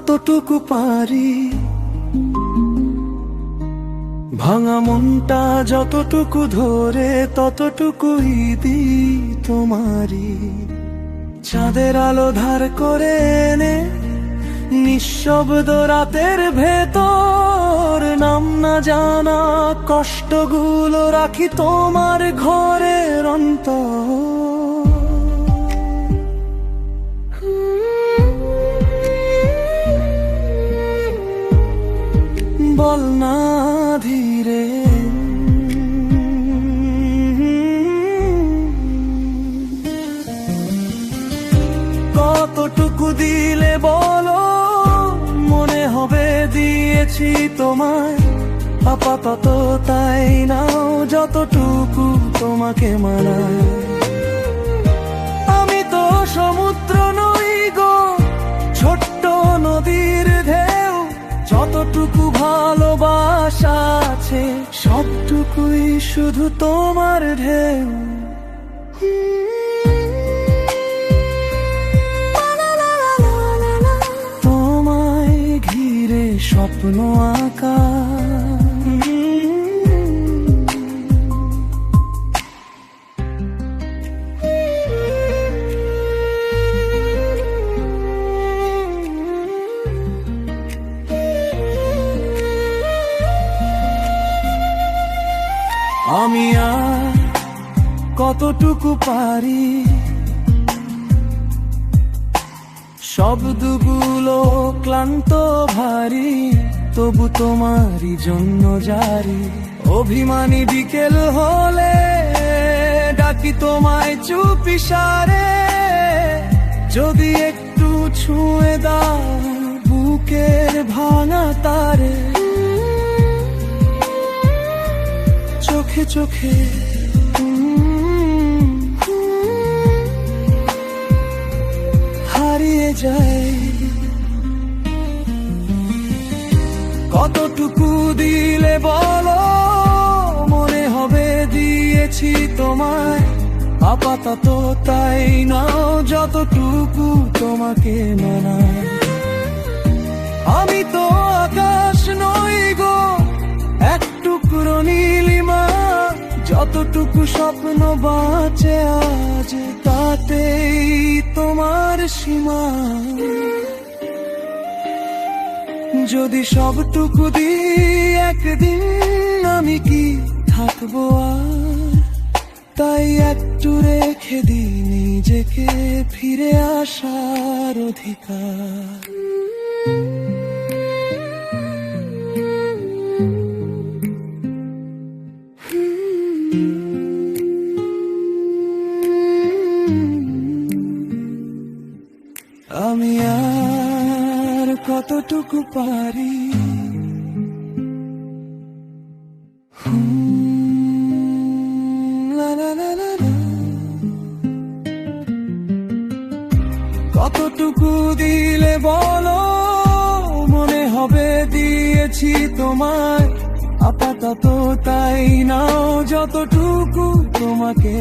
যতটুকু পারি, ভাঙা মনটা যতটুকু ধরে ততটুকুই দিই তোমারি। চাঁদের আলো ধার করে এনে নিঃশব্দ রাতের ভেতর নাম না জানা কষ্টগুলো রাখি তোমার ঘরের অন্তর। বল না ধীরে, কতটুকু দিলে বলো মনে হবে দিয়েছি তোমায়। আপাতত তাই নাও যতটুকু তোমাকে মানায়। আমি তো সমুদ্র নই গো, ছোট্ট নদীর ঢেউ। যতটুকু ভালোবাসা আছে সবটুকুই শুধু তোমার ঢেউ। তোমায় ঘিরে স্বপ্ন আঁকা, আমি আর কতটুকু পারি, শব্দগুলো ক্লান্ত ভারী, তবু তোমারই জন্য জারি। অভিমানী বিকেল হলে ডাকি তোমায় চুপি সারে। যদি একটু ছুঁয়ে দাও বুকের ভাঙা তারে। চোখে চোখে হারিয়ে যায়। কতটুকু দিলে বলো মনে হবে দিয়েছি তোমায়। আপাতত তাই নাও যতটুকু তোমাকে মানায়। আমি তো আকাশ নই গো, এক টুকরো নীলিমা। যতটুকু স্বপ্ন বাঁচে আজ তাতেই তোমার সীমা। যদি সবটুকু দিই একদিন আমি কি থাকবো আর। তাই একটু রেখে দিই নিজেকে ফিরে আসার অধিকার। আমি আর কতটুকু পারি, লা লা লা লা লা। কতটুকু দিলে বলো মনে হবে দিয়েছি তোমায়। আপাতত তাই নাও যতটুকু তোমাকে